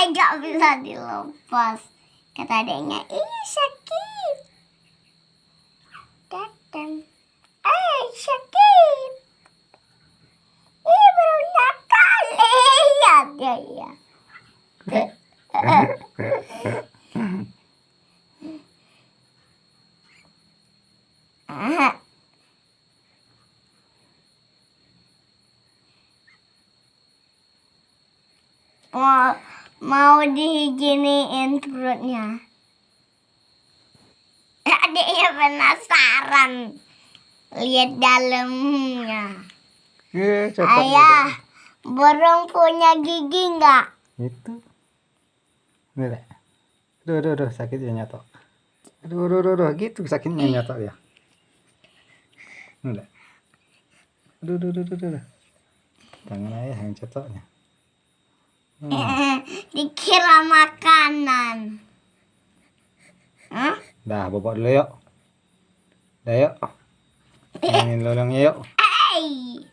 Gak bisa dilepas. Kata adeknya, ih sakit. Datang. Sakit. Ih burungnya kali. Ya. Mau dihigienin perutnya. Adeknya penasaran lihat dalamnya. Ayah, burung punya gigi nggak? Itu. Nih, aduh, sakitnya nyata. Aduh, gitu sakitnya nyata ya. Nih, aduh. Tangan ayah yang cetoknya. Dikira makanan. Dah, bobok dulu yuk. Dah yuk. Mainin lolongnya yuk. Hey.